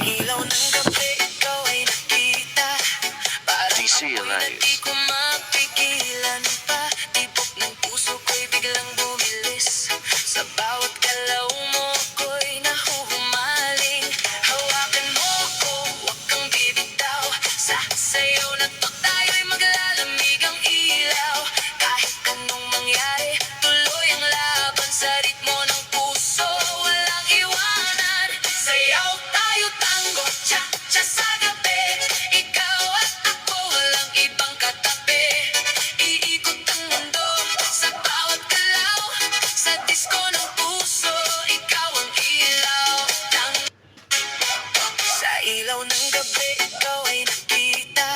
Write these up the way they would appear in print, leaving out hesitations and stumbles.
ilaw ng gabi, ikaw ay nakita. Parang ako'y na di ko mapigilan pa. Tibok ng puso ko'y biglang bumilis. Sa bawat galaw mo ko'y nahuhumaling. Hawakan mo ko, huwag kang bibitaw. Sa sayaw na to tayo'y maglalamig ang ilaw. Kahit anong mangyari, tuloy ang laban sa ritmo ng puso. Walang iwanan. Sayaw tayo, tango, cha-cha sa gabi. Ikaw at ako, walang ibang katabi. Iikot ang mundo sa bawat galaw. Sa disko ng puso, ikaw ang ilaw. Sa ilaw ng gabi, ikaw ay nakita.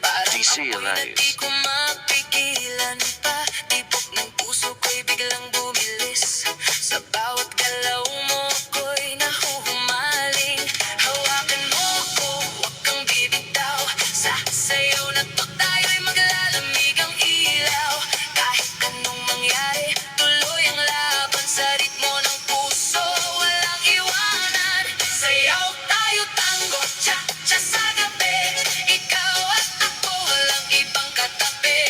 Parang ako'y na di ko mapigilan pa. Tibok ng puso ko'y biglang bumilis. Sa bawat galaw mo ko'y nahuhumaling. Hawakan mo ko, huwag kang bibitaw. Sa sayaw na to tayo'y maglalamig ang ilaw. Kahit anong mangyari, tuloy ang laban sa ritmo ng puso. Walang iwanan. Sayaw tayo, tango, cha-cha sa gabi. Ikaw at ako, walang ibang katabi.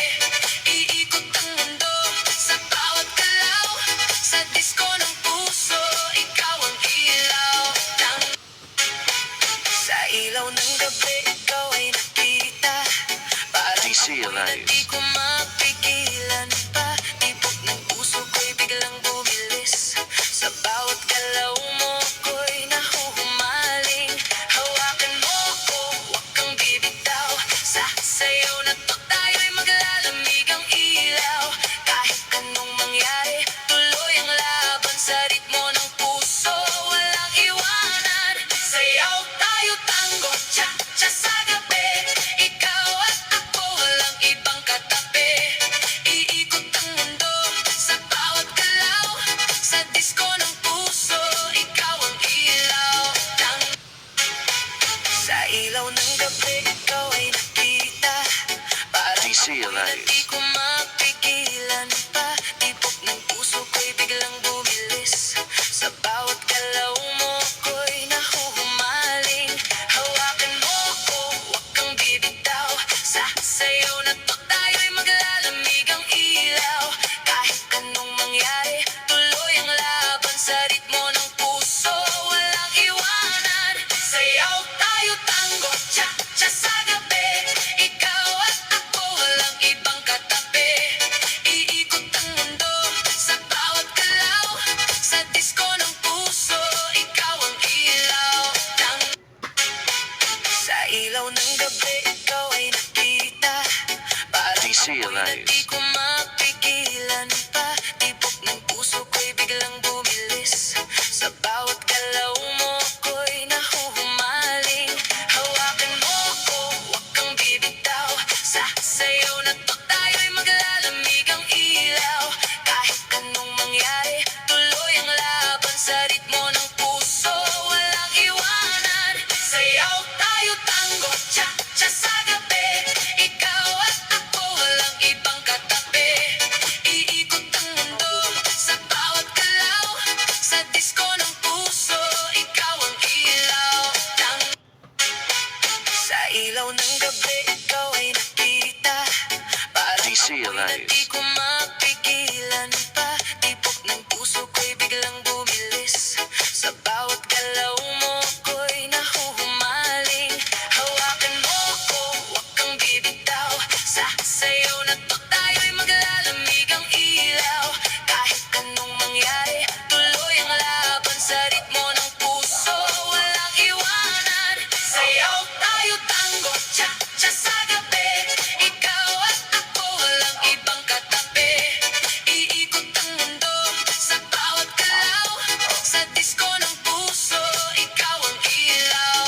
Iikot ang mundo sa bawat galaw. Sa disko ng puso, ikaw ang ilaw. Sa ilaw ng gabi, ikaw ay nakita. Parang ako'y na di ko mapigilan pa. Tibok ng puso ko'y biglang bumilis. Sa bawat galaw mo ko'y nahuhumaling. Hawakan mo ko, huwag kang bibitaw. Sa sayaw na to tayo'y maglalamig ang ilaw. Kahit anong mangyari, tuloy ang laban sa ritmo ng puso. Walang iwanan. Sayaw tayo, tango, cha-cha sa gabi. Ikaw at ako, walang ibang katabi. Iikot ang mundo sa bawat galaw. Sa disko ng puso, ikaw ang ilaw. Sa ilaw ng gabi, ikaw ay nakita. Parang ako'y na di ko mapigilan pa. Tibok ng puso ko'y biglang bumilis. Sa bawat galaw mo ko'y nahuhumaling. Hawakan mo ko, huwag kang bibitaw. Sa sayaw na to tayo'y maglalamig ang ilaw. Kahit anong mangyari, tuloy ang laban sa ritmo ng puso. Walang iwanan. Sayaw tayo, tango, cha-cha sa gabi. Ikaw at ako, walang ibang katabi. Iikot ang mundo sa bawat galaw. Sa disko ng puso, ikaw ang ilaw. Sa ilaw ng gabi, ikaw ay nakita. Parang ako'y na di ko mapigilan pa. Tibok ng puso ko'y biglang bumilis. Sa bawat galaw mo ko'y nahuhumaling. Hawakan mo ko, huwag kang bibitaw. Sa sayaw na to tayo'y maglalamig ang ilaw. Kahit anong mangyari, tuloy ang laban sa ritmo ng puso. Walang iwanan. Sayaw tayo, tango, cha-cha sa gabi. Ikaw at ako, walang ibang katabi. Iikot ang mundo sa bawat galaw. Sa disko ng puso, ikaw ang ilaw. Sa ilaw ng gabi, ikaw ay nakita. Parang ako'y na di ko mapigilan pa. Tibok ng puso ko'y biglang bumilis. Sa bawat galaw mo ko'y nahuhumaling. Hawakan mo ko, huwag kang bibitaw. Sa sayaw na to tayo'y maglalamig ang ilaw. Kahit anong mangyari, tuloy ang laban sa ritmo ng puso. Walang iwanan. Sayaw tayo, tango, cha-cha sa gabi. Ikaw at ako, walang ibang katabi. Iikot ang mundo sa bawat galaw. Sa disko ng puso, ikaw ang ilaw.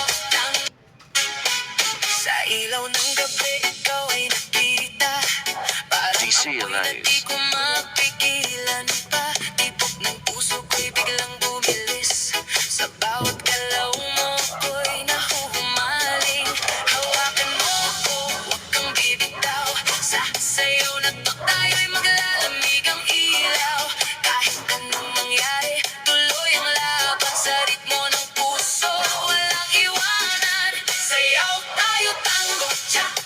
Sa ilaw ng gabi, ikaw ay nakita. Parang ako'y na di ko mapigilan pa. Tibok ng puso ko'y biglang bumilis. Sa bawat galaw mo ko'y nahuhumaling. Hawakan mo ko, huwag kang bibitaw. Sa sayaw na to tayo'y maglalamig ang ilaw. Kahit anong mangyari, tuloy ang laban sa ritmo ng puso. Walang iwanan. Cha